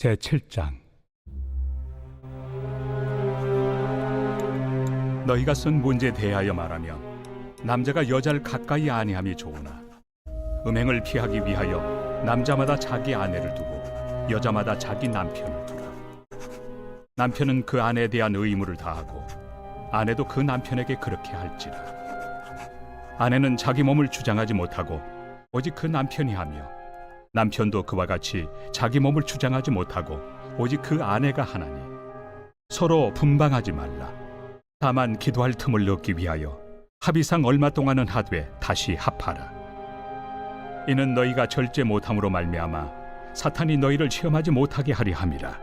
제7장. 너희가 쓴 문제에 대하여 말하면 남자가 여자를 가까이 아니함이 좋으나 음행을 피하기 위하여 남자마다 자기 아내를 두고 여자마다 자기 남편을 두라. 남편은 그 아내에 대한 의무를 다하고 아내도 그 남편에게 그렇게 할지라. 아내는 자기 몸을 주장하지 못하고 오직 그 남편이 하며 남편도 그와 같이 자기 몸을 주장하지 못하고 오직 그 아내가 하나니 서로 분방하지 말라. 다만 기도할 틈을 얻기 위하여 합의상 얼마 동안은 하되 다시 합하라. 이는 너희가 절제 못함으로 말미암아 사탄이 너희를 시험하지 못하게 하려 함이라.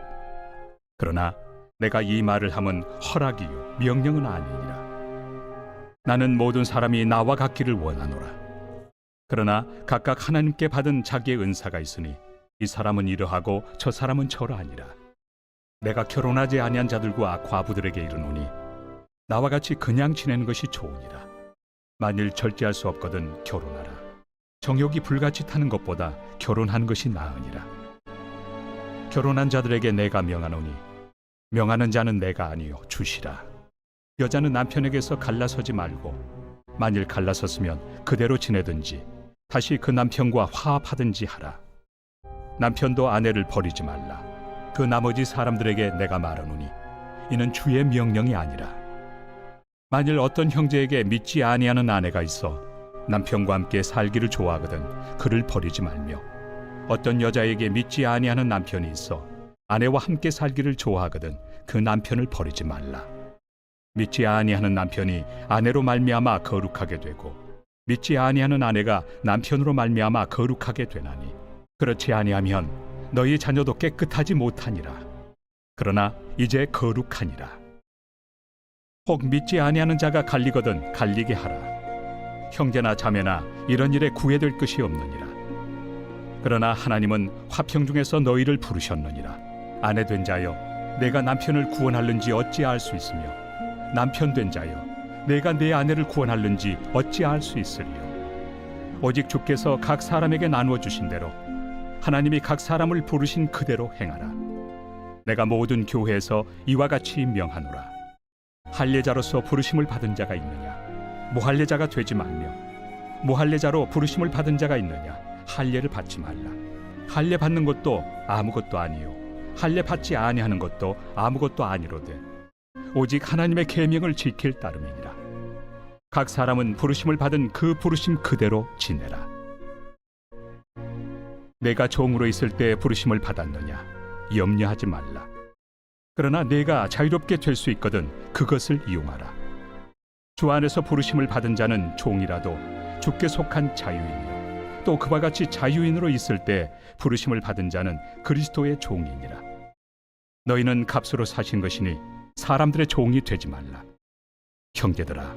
그러나 내가 이 말을 함은 허락이요 명령은 아니니라. 나는 모든 사람이 나와 같기를 원하노라. 그러나 각각 하나님께 받은 자기의 은사가 있으니 이 사람은 이러하고 저 사람은 저러하니라. 내가 결혼하지 아니한 자들과 과부들에게 이르노니 나와 같이 그냥 지내는 것이 좋으니라. 만일 절제할 수 없거든 결혼하라. 정욕이 불같이 타는 것보다 결혼하는 것이 나으니라. 결혼한 자들에게 내가 명하노니 명하는 자는 내가 아니요 주시라. 여자는 남편에게서 갈라서지 말고 만일 갈라섰으면 그대로 지내든지 다시 그 남편과 화합하든지 하라. 남편도 아내를 버리지 말라. 그 나머지 사람들에게 내가 말하노니 이는 주의 명령이 아니라. 만일 어떤 형제에게 믿지 아니하는 아내가 있어 남편과 함께 살기를 좋아하거든 그를 버리지 말며, 어떤 여자에게 믿지 아니하는 남편이 있어 아내와 함께 살기를 좋아하거든 그 남편을 버리지 말라. 믿지 아니하는 남편이 아내로 말미암아 거룩하게 되고 믿지 아니하는 아내가 남편으로 말미암아 거룩하게 되나니 그렇지 아니하면 너희 자녀도 깨끗하지 못하니라. 그러나 이제 거룩하니라. 혹 믿지 아니하는 자가 갈리거든 갈리게 하라. 형제나 자매나 이런 일에 구애될 것이 없느니라. 그러나 하나님은 화평 중에서 너희를 부르셨느니라. 아내 된 자여 내가 남편을 구원할는지 어찌 알 수 있으며 남편 된 자여 내가 내 아내를 구원할는지 어찌 알 수 있으리요. 오직 주께서 각 사람에게 나누어 주신 대로 하나님이 각 사람을 부르신 그대로 행하라. 내가 모든 교회에서 이와 같이 명하노라. 할례자로서 부르심을 받은 자가 있느냐 무할례자가 되지 말며, 무할례자로 부르심을 받은 자가 있느냐 할례를 받지 말라. 할례 받는 것도 아무것도 아니요 할례 받지 아니하는 것도 아무것도 아니로되 오직 하나님의 계명을 지킬 따름이니라. 각 사람은 부르심을 받은 그 부르심 그대로 지내라. 내가 종으로 있을 때 부르심을 받았느냐 염려하지 말라. 그러나 내가 자유롭게 될 수 있거든 그것을 이용하라. 주 안에서 부르심을 받은 자는 종이라도 주께 속한 자유인이요 또 그와 같이 자유인으로 있을 때 부르심을 받은 자는 그리스도의 종이니라. 너희는 값으로 사신 것이니 사람들의 종이 되지 말라. 형제들아,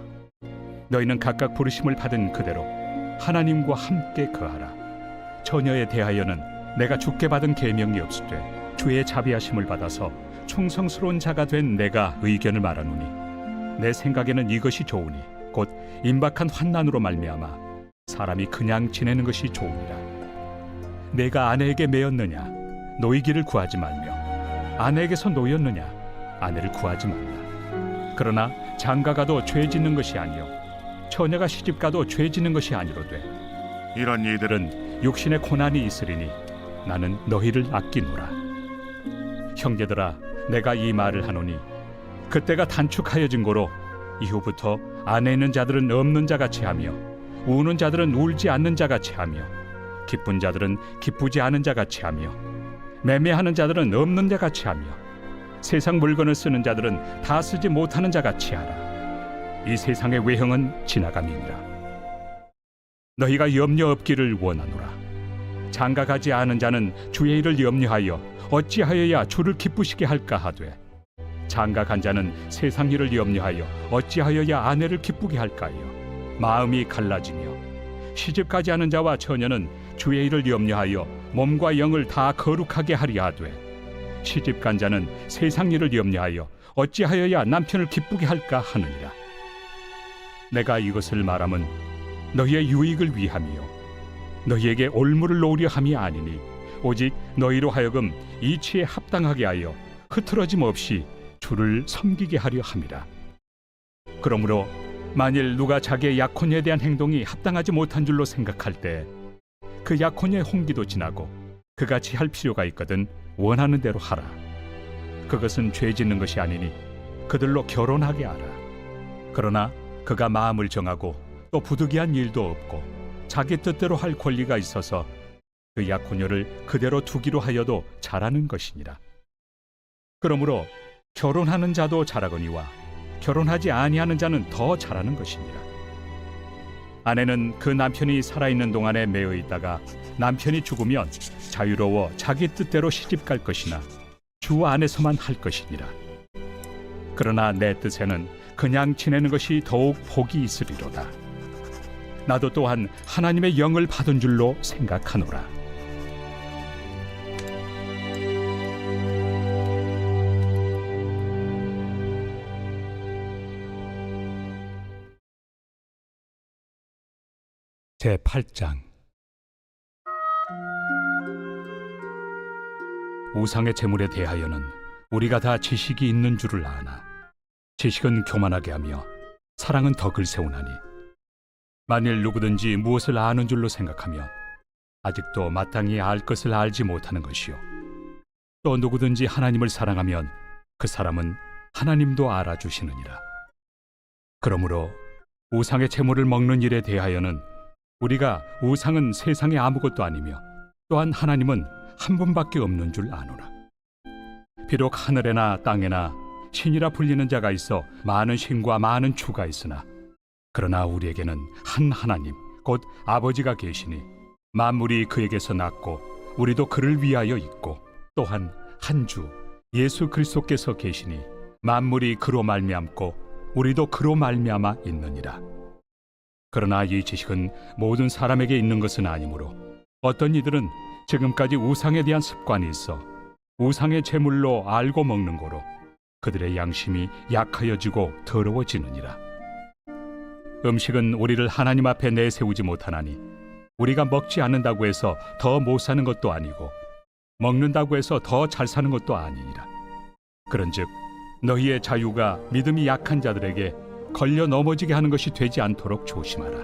너희는 각각 부르심을 받은 그대로 하나님과 함께 거하라. 처녀에 대하여는 내가 주께 받은 계명이 없으되 주의 자비하심을 받아서 충성스러운 자가 된 내가 의견을 말하노니 내 생각에는 이것이 좋으니 곧 임박한 환난으로 말미암아 사람이 그냥 지내는 것이 좋으니라. 내가 아내에게 매였느냐 노이기를 구하지 말며, 아내에게서 노였느냐 아내를 구하지 말라. 그러나 장가가도 죄 짓는 것이 아니요 처녀가 시집가도 죄 짓는 것이 아니로되 이런 이들은 육신의 고난이 있으리니 나는 너희를 아끼노라. 형제들아, 내가 이 말을 하노니 그때가 단축하여진 고로 이후부터 안에 있는 자들은 없는 자같이 하며 우는 자들은 울지 않는 자같이 하며 기쁜 자들은 기쁘지 않은 자같이 하며 매매하는 자들은 없는 자같이 하며 세상 물건을 쓰는 자들은 다 쓰지 못하는 자같이 하라. 이 세상의 외형은 지나감이니라. 너희가 염려 없기를 원하노라. 장가가지 않은 자는 주의 일을 염려하여 어찌하여야 주를 기쁘시게 할까 하되, 장가간 자는 세상 일을 염려하여 어찌하여야 아내를 기쁘게 할까요. 마음이 갈라지며 시집가지 않은 자와 처녀는 주의 일을 염려하여 몸과 영을 다 거룩하게 하려 하되, 시집간 자는 세상 일을 염려하여 어찌하여야 남편을 기쁘게 할까 하느니라. 내가 이것을 말함은 너희의 유익을 위함이요 너희에게 올무를 놓으려 함이 아니니 오직 너희로 하여금 이치에 합당하게 하여 흐트러짐 없이 주를 섬기게 하려 함이라. 그러므로 만일 누가 자기의 약혼에 대한 행동이 합당하지 못한 줄로 생각할 때 그 약혼의 홍기도 지나고 그같이 할 필요가 있거든 원하는 대로 하라. 그것은 죄 짓는 것이 아니니 그들로 결혼하게 하라. 그러나 그가 마음을 정하고 또 부득이한 일도 없고 자기 뜻대로 할 권리가 있어서 그 약혼녀를 그대로 두기로 하여도 잘하는 것이니라. 그러므로 결혼하는 자도 잘하거니와 결혼하지 아니하는 자는 더 잘하는 것이니라. 아내는 그 남편이 살아있는 동안에 매여 있다가 남편이 죽으면 자유로워 자기 뜻대로 시집갈 것이나 주 안에서만 할 것이니라. 그러나 내 뜻에는 그냥 지내는 것이 더욱 복이 있으리로다. 나도 또한 하나님의 영을 받은 줄로 생각하노라. 제8장. 우상의 제물에 대하여는 우리가 다 지식이 있는 줄을 아나 지식은 교만하게 하며 사랑은 덕을 세우나니 만일 누구든지 무엇을 아는 줄로 생각하면 아직도 마땅히 알 것을 알지 못하는 것이요 또 누구든지 하나님을 사랑하면 그 사람은 하나님도 알아주시느니라. 그러므로 우상의 제물을 먹는 일에 대하여는 우리가 우상은 세상에 아무것도 아니며 또한 하나님은 한 분밖에 없는 줄 아노라. 비록 하늘에나 땅에나 신이라 불리는 자가 있어 많은 신과 많은 주가 있으나 그러나 우리에게는 한 하나님 곧 아버지가 계시니 만물이 그에게서 났고 우리도 그를 위하여 있고 또한 한 주 예수 그리스도께서 계시니 만물이 그로 말미암고 우리도 그로 말미암아 있느니라. 그러나 이 지식은 모든 사람에게 있는 것은 아니므로 어떤 이들은 지금까지 우상에 대한 습관이 있어 우상의 제물로 알고 먹는 거로 그들의 양심이 약하여지고 더러워지느니라. 음식은 우리를 하나님 앞에 내세우지 못하나니 우리가 먹지 않는다고 해서 더 못 사는 것도 아니고 먹는다고 해서 더 잘 사는 것도 아니니라. 그런즉 너희의 자유가 믿음이 약한 자들에게 걸려 넘어지게 하는 것이 되지 않도록 조심하라.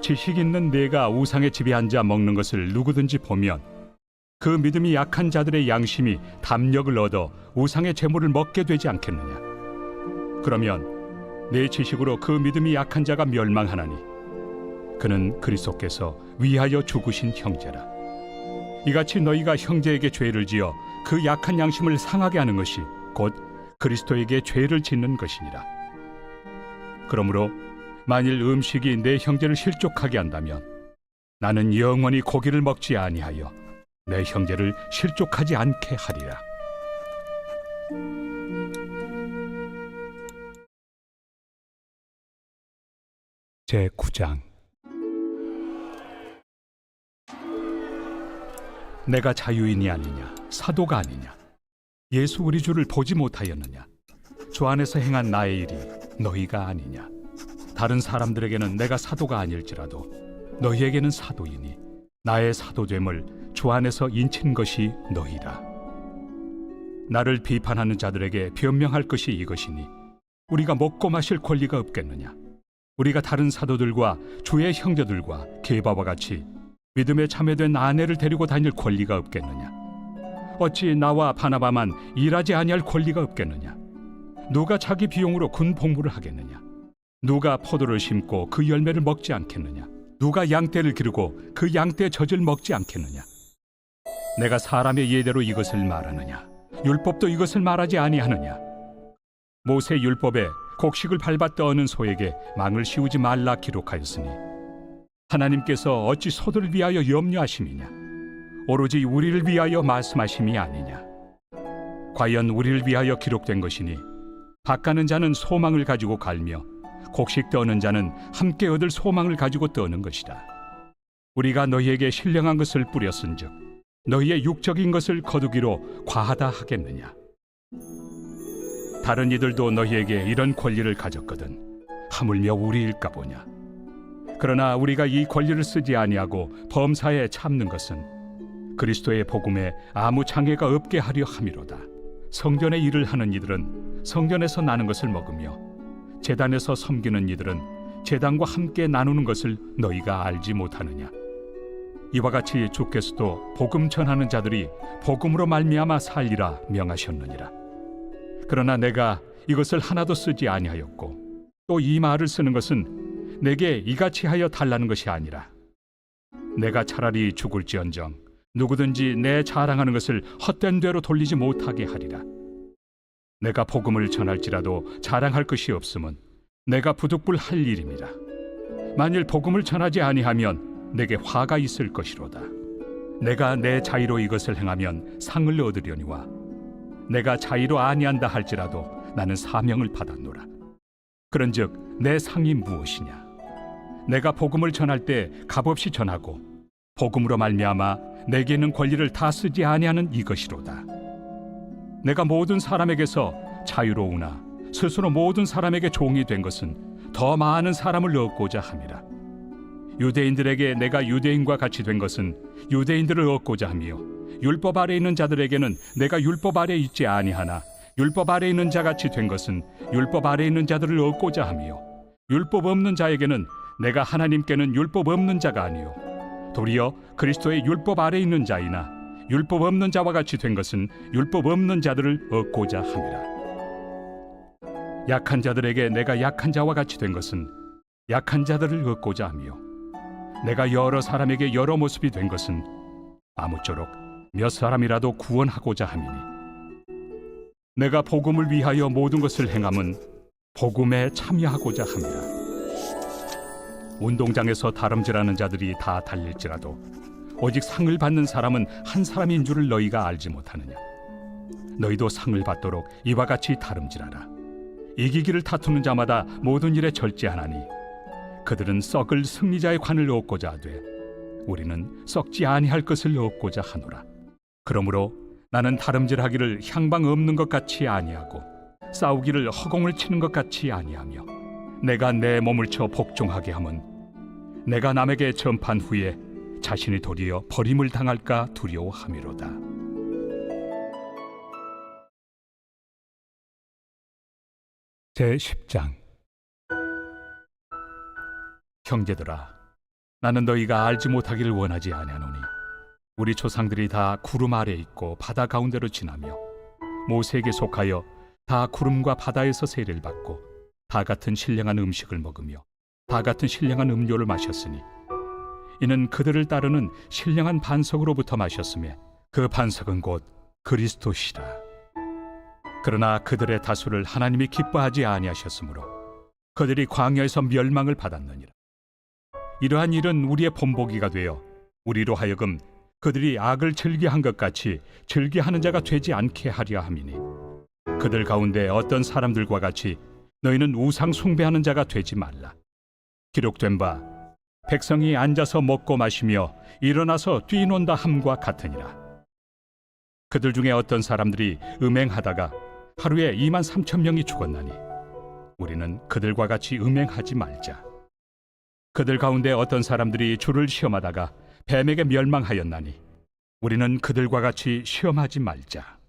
지식 있는 내가 우상의 집에 앉아 먹는 것을 누구든지 보면 그 믿음이 약한 자들의 양심이 담력을 얻어 우상의 제물을 먹게 되지 않겠느냐. 그러면 내 지식으로 그 믿음이 약한 자가 멸망하나니 그는 그리스도께서 위하여 죽으신 형제라. 이같이 너희가 형제에게 죄를 지어 그 약한 양심을 상하게 하는 것이 곧 그리스도에게 죄를 짓는 것이니라. 그러므로 만일 음식이 내 형제를 실족하게 한다면 나는 영원히 고기를 먹지 아니하여 내 형제를 실족하지 않게 하리라. 제9장. 내가 자유인이 아니냐 사도가 아니냐 예수 우리 주를 보지 못하였느냐 주 안에서 행한 나의 일이 너희가 아니냐. 다른 사람들에게는 내가 사도가 아닐지라도 너희에게는 사도이니 나의 사도됨을 주 안에서 인친 것이 너희라. 나를 비판하는 자들에게 변명할 것이 이것이니 우리가 먹고 마실 권리가 없겠느냐. 우리가 다른 사도들과 주의 형제들과 게바와 같이 믿음에 참여된 아내를 데리고 다닐 권리가 없겠느냐. 어찌 나와 바나바만 일하지 아니할 권리가 없겠느냐. 누가 자기 비용으로 군 복무를 하겠느냐. 누가 포도를 심고 그 열매를 먹지 않겠느냐. 누가 양떼를 기르고 그 양떼의 젖을 먹지 않겠느냐. 내가 사람의 예대로 이것을 말하느냐. 율법도 이것을 말하지 아니하느냐. 모세 율법에 곡식을 밟아 떠는 소에게 망을 씌우지 말라 기록하였으니 하나님께서 어찌 소들을 위하여 염려하심이냐. 오로지 우리를 위하여 말씀하심이 아니냐. 과연 우리를 위하여 기록된 것이니 밭가는 자는 소망을 가지고 갈며 곡식 떠는 자는 함께 얻을 소망을 가지고 떠는 것이다. 우리가 너희에게 신령한 것을 뿌렸은즉 너희의 육적인 것을 거두기로 과하다 하겠느냐. 다른 이들도 너희에게 이런 권리를 가졌거든 하물며 우리일까 보냐. 그러나 우리가 이 권리를 쓰지 아니하고 범사에 참는 것은 그리스도의 복음에 아무 장애가 없게 하려 함이로다. 성전의 일을 하는 이들은 성전에서 나는 것을 먹으며 제단에서 섬기는 이들은 제단과 함께 나누는 것을 너희가 알지 못하느냐. 이와 같이 주께서도 복음 전하는 자들이 복음으로 말미암아 살리라 명하셨느니라. 그러나 내가 이것을 하나도 쓰지 아니하였고 또 이 말을 쓰는 것은 내게 이같이 하여 달라는 것이 아니라 내가 차라리 죽을지언정 누구든지 내 자랑하는 것을 헛된 대로 돌리지 못하게 하리라. 내가 복음을 전할지라도 자랑할 것이 없음은 내가 부득불할 일입니다. 만일 복음을 전하지 아니하면 내게 화가 있을 것이로다. 내가 내 자의로 이것을 행하면 상을 얻으려니와 내가 자의로 아니한다 할지라도 나는 사명을 받았노라. 그런즉 내 상이 무엇이냐? 내가 복음을 전할 때 값없이 전하고 복음으로 말미암아 내게 있는 권리를 다 쓰지 아니하는 이것이로다. 내가 모든 사람에게서 자유로우나 스스로 모든 사람에게 종이 된 것은 더 많은 사람을 얻고자 함이라. 유대인들에게 내가 유대인과 같이 된 것은 유대인들을 얻고자 하며 율법 아래 있는 자들에게는 내가 율법 아래 있지 아니하나 율법 아래 있는 자같이 된 것은 율법 아래 있는 자들을 얻고자 하며 율법 없는 자에게는 내가 하나님께는 율법 없는 자가 아니요 도리어 그리스도의 율법 아래 있는 자이나 율법 없는 자와 같이 된 것은 율법 없는 자들을 얻고자 함이라. 약한 자들에게 내가 약한 자와 같이 된 것은 약한 자들을 얻고자 하며 내가 여러 사람에게 여러 모습이 된 것은 아무쪼록 몇 사람이라도 구원하고자 함이니 내가 복음을 위하여 모든 것을 행함은 복음에 참여하고자 함이라. 운동장에서 다름질하는 자들이 다 달릴지라도 오직 상을 받는 사람은 한 사람인 줄을 너희가 알지 못하느냐. 너희도 상을 받도록 이와 같이 다름질하라. 이기기를 다투는 자마다 모든 일에 절제하나니 그들은 썩을 승리자의 관을 얻고자 하되 우리는 썩지 아니할 것을 얻고자 하노라. 그러므로 나는 다름질하기를 향방 없는 것 같이 아니하고 싸우기를 허공을 치는 것 같이 아니하며 내가 내 몸을 쳐 복종하게 함은 내가 남에게 전판 후에 자신이 도리어 버림을 당할까 두려워함이로다. 제10장. 형제들아, 나는 너희가 알지 못하기를 원하지 아니하노니 우리 조상들이 다 구름 아래 있고 바다 가운데로 지나며 모세에게 속하여 다 구름과 바다에서 세례를 받고 다 같은 신령한 음식을 먹으며 다 같은 신령한 음료를 마셨으니 이는 그들을 따르는 신령한 반석으로부터 마셨으며 그 반석은 곧 그리스도시라. 그러나 그들의 다수를 하나님이 기뻐하지 아니하셨으므로 그들이 광야에서 멸망을 받았느니라. 이러한 일은 우리의 본보기가 되어 우리로 하여금 그들이 악을 즐겨한 것 같이 즐겨하는 자가 되지 않게 하려 함이니 그들 가운데 어떤 사람들과 같이 너희는 우상 숭배하는 자가 되지 말라. 기록된 바 백성이 앉아서 먹고 마시며 일어나서 뛰논다 함과 같으니라. 그들 중에 어떤 사람들이 음행하다가 하루에 23,000명이 죽었나니 우리는 그들과 같이 음행하지 말자. 그들 가운데 어떤 사람들이 주를 시험하다가 뱀에게 멸망하였나니 우리는 그들과 같이 시험하지 말자.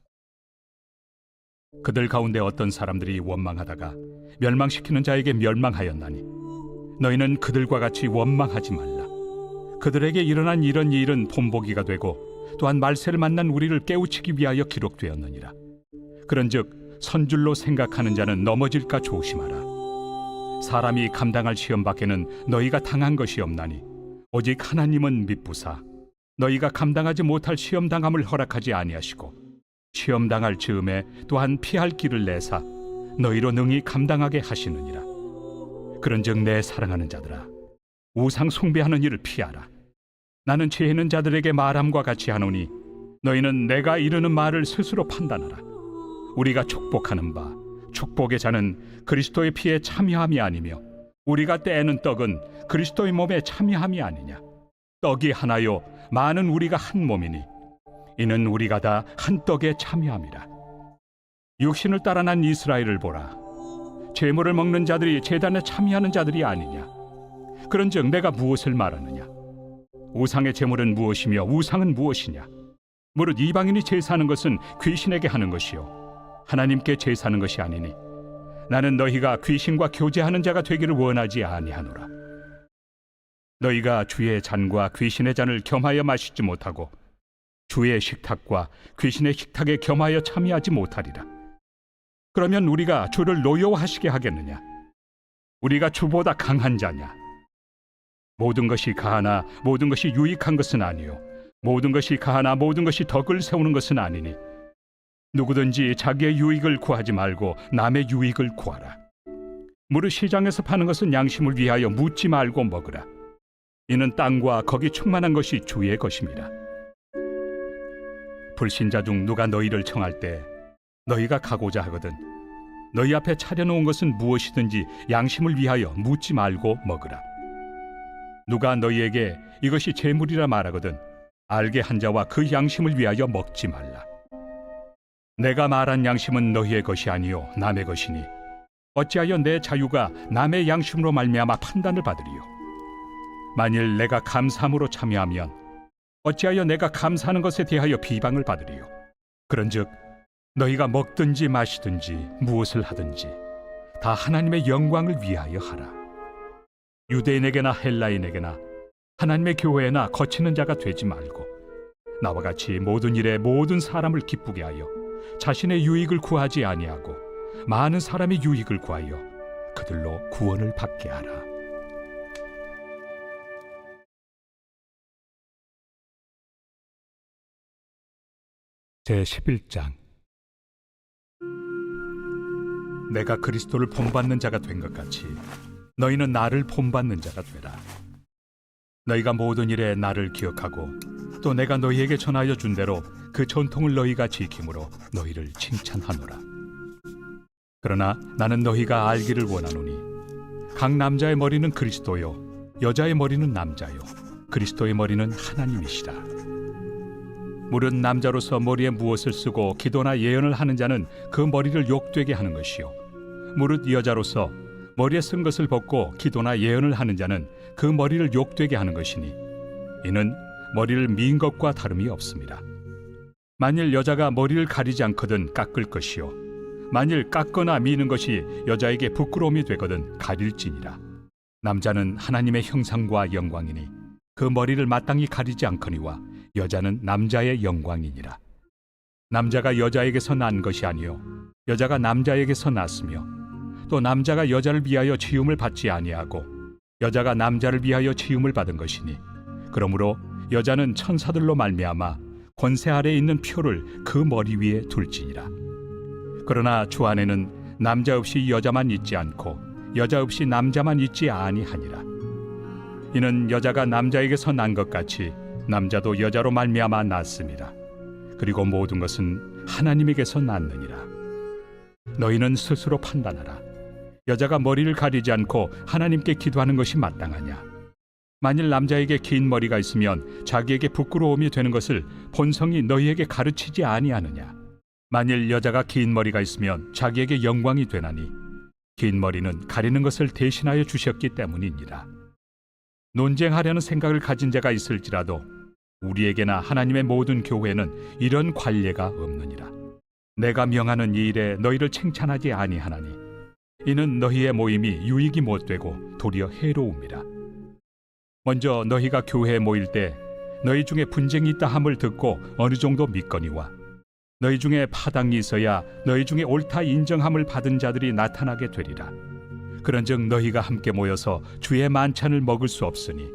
그들 가운데 어떤 사람들이 원망하다가 멸망시키는 자에게 멸망하였나니 너희는 그들과 같이 원망하지 말라. 그들에게 일어난 이런 일은 본보기가 되고 또한 말세를 만난 우리를 깨우치기 위하여 기록되었느니라. 그런즉 선줄로 생각하는 자는 넘어질까 조심하라. 사람이 감당할 시험 밖에는 너희가 당한 것이 없나니 오직 하나님은 미쁘사 너희가 감당하지 못할 시험 당함을 허락하지 아니하시고 시험 당할 즈음에 또한 피할 길을 내사 너희로 능히 감당하게 하시느니라. 그런즉 내 사랑하는 자들아, 우상 숭배하는 일을 피하라. 나는 죄 있는 자들에게 말함과 같이 하노니 너희는 내가 이르는 말을 스스로 판단하라. 우리가 축복하는 바 축복의 자는 그리스도의 피에 참여함이 아니며 우리가 떼는 떡은 그리스도의 몸에 참여함이 아니냐. 떡이 하나요 많은 우리가 한 몸이니 이는 우리가 다 한 떡에 참여함이라. 육신을 따라 난 이스라엘을 보라. 제물을 먹는 자들이 제단에 참여하는 자들이 아니냐. 그런즉 내가 무엇을 말하느냐. 우상의 제물은 무엇이며 우상은 무엇이냐. 무릇 이방인이 제사하는 것은 귀신에게 하는 것이요 하나님께 제사하는 것이 아니니 나는 너희가 귀신과 교제하는 자가 되기를 원하지 아니하노라. 너희가 주의 잔과 귀신의 잔을 겸하여 마시지 못하고 주의 식탁과 귀신의 식탁에 겸하여 참여하지 못하리라. 그러면 우리가 주를 노여워하시게 하겠느냐? 우리가 주보다 강한 자냐? 모든 것이 가하나 모든 것이 유익한 것은 아니요 모든 것이 가하나 모든 것이 덕을 세우는 것은 아니니 누구든지 자기의 유익을 구하지 말고 남의 유익을 구하라. 무릇 시장에서 파는 것은 양심을 위하여 묻지 말고 먹으라. 이는 땅과 거기 충만한 것이 주의 것입니다. 불신자 중 누가 너희를 청할 때 너희가 가고자 하거든 너희 앞에 차려놓은 것은 무엇이든지 양심을 위하여 묻지 말고 먹으라. 누가 너희에게 이것이 재물이라 말하거든 알게 한 자와 그 양심을 위하여 먹지 말라. 내가 말한 양심은 너희의 것이 아니요 남의 것이니 어찌하여 내 자유가 남의 양심으로 말미암아 판단을 받으리요. 만일 내가 감사함으로 참여하면 어찌하여 내가 감사하는 것에 대하여 비방을 받으리요. 그런즉 너희가 먹든지 마시든지 무엇을 하든지 다 하나님의 영광을 위하여 하라. 유대인에게나 헬라인에게나 하나님의 교회나 거치는 자가 되지 말고 나와 같이 모든 일에 모든 사람을 기쁘게 하여 자신의 유익을 구하지 아니하고 많은 사람의 유익을 구하여 그들로 구원을 받게 하라. 제11장. 내가 그리스도를 본받는 자가 된 것 같이 너희는 나를 본받는 자가 되라. 너희가 모든 일에 나를 기억하고 또 내가 너희에게 전하여 준 대로 그 전통을 너희가 지킴으로 너희를 칭찬하노라. 그러나 나는 너희가 알기를 원하노니 각 남자의 머리는 그리스도요 여자의 머리는 남자요 그리스도의 머리는 하나님이시라. 무릇 남자로서 머리에 무엇을 쓰고 기도나 예언을 하는 자는 그 머리를 욕되게 하는 것이요 무릇 여자로서 머리에 쓴 것을 벗고 기도나 예언을 하는 자는 그 머리를 욕되게 하는 것이니 이는 머리를 민 것과 다름이 없습니다. 만일 여자가 머리를 가리지 않거든 깎을 것이요 만일 깎거나 미는 것이 여자에게 부끄러움이 되거든 가릴지니라. 남자는 하나님의 형상과 영광이니 그 머리를 마땅히 가리지 않거니와 여자는 남자의 영광이니라. 남자가 여자에게서 난 것이 아니요 여자가 남자에게서 났으며 또 남자가 여자를 위하여 지음을 받지 아니하고 여자가 남자를 위하여 지음을 받은 것이니 그러므로 여자는 천사들로 말미암아 권세 아래에 있는 표를 그 머리 위에 둘지니라. 그러나 주 안에는 남자 없이 여자만 있지 않고 여자 없이 남자만 있지 아니하니라. 이는 여자가 남자에게서 난 것 같이 남자도 여자로 말미암아 났습니다. 그리고 모든 것은 하나님에게서 났느니라. 너희는 스스로 판단하라. 여자가 머리를 가리지 않고 하나님께 기도하는 것이 마땅하냐? 만일 남자에게 긴 머리가 있으면 자기에게 부끄러움이 되는 것을 본성이 너희에게 가르치지 아니하느냐? 만일 여자가 긴 머리가 있으면 자기에게 영광이 되나니 긴 머리는 가리는 것을 대신하여 주셨기 때문이니라. 논쟁하려는 생각을 가진 자가 있을지라도 우리에게나 하나님의 모든 교회는 이런 관례가 없느니라. 내가 명하는 이 일에 너희를 칭찬하지 아니하나니 이는 너희의 모임이 유익이 못되고 도리어 해로움이라. 먼저 너희가 교회에 모일 때 너희 중에 분쟁이 있다 함을 듣고 어느 정도 믿거니와 너희 중에 파당이 있어야 너희 중에 옳다 인정함을 받은 자들이 나타나게 되리라. 그런즉 너희가 함께 모여서 주의 만찬을 먹을 수 없으니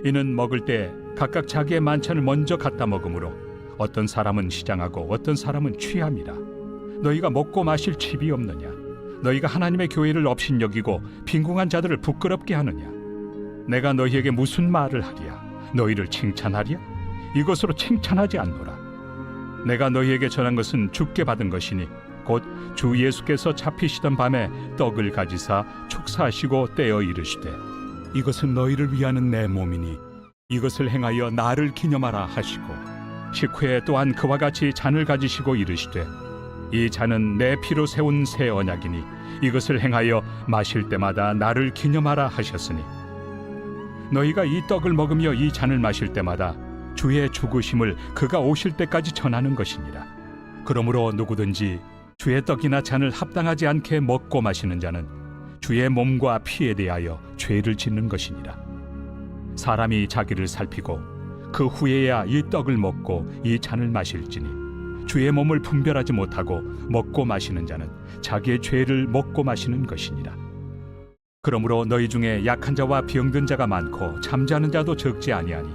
이는 먹을 때 각각 자기의 만찬을 먼저 갖다 먹으므로 어떤 사람은 시장하고 어떤 사람은 취함이라. 너희가 먹고 마실 칩이 없느냐? 너희가 하나님의 교회를 업신여기고 빈궁한 자들을 부끄럽게 하느냐? 내가 너희에게 무슨 말을 하랴? 너희를 칭찬하랴? 이것으로 칭찬하지 않노라. 내가 너희에게 전한 것은 주께 받은 것이니 곧 주 예수께서 잡히시던 밤에 떡을 가지사 축사하시고 떼어 이르시되 이것은 너희를 위하는 내 몸이니 이것을 행하여 나를 기념하라 하시고 식후에 또한 그와 같이 잔을 가지시고 이르시되 이 잔은 내 피로 세운 새 언약이니 이것을 행하여 마실 때마다 나를 기념하라 하셨으니 너희가 이 떡을 먹으며 이 잔을 마실 때마다 주의 죽으심을 그가 오실 때까지 전하는 것이니라. 그러므로 누구든지 주의 떡이나 잔을 합당하지 않게 먹고 마시는 자는 주의 몸과 피에 대하여 죄를 짓는 것이니라. 사람이 자기를 살피고 그 후에야 이 떡을 먹고 이 잔을 마실지니 주의 몸을 분별하지 못하고 먹고 마시는 자는 자기의 죄를 먹고 마시는 것이니라. 그러므로 너희 중에 약한 자와 병든 자가 많고 잠자는 자도 적지 아니하니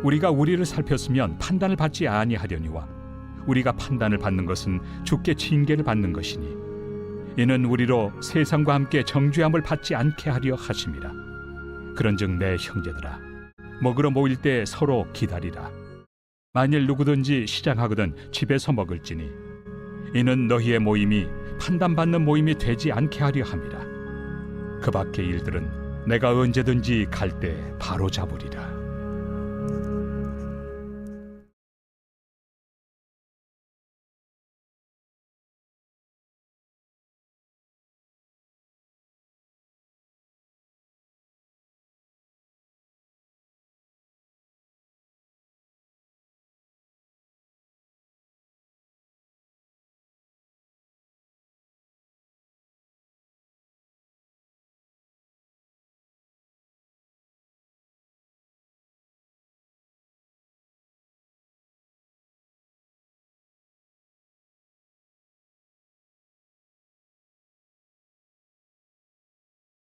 우리가 우리를 살폈으면 판단을 받지 아니하려니와 우리가 판단을 받는 것은 주께 징계를 받는 것이니 이는 우리로 세상과 함께 정죄함을 받지 않게 하려 하심이라. 그런즉 내 형제들아, 먹으러 모일 때 서로 기다리라. 만일 누구든지 시장하거든 집에서 먹을지니 이는 너희의 모임이 판단받는 모임이 되지 않게 하려 함이라. 그 밖의 일들은 내가 언제든지 갈 때 바로 잡으리라.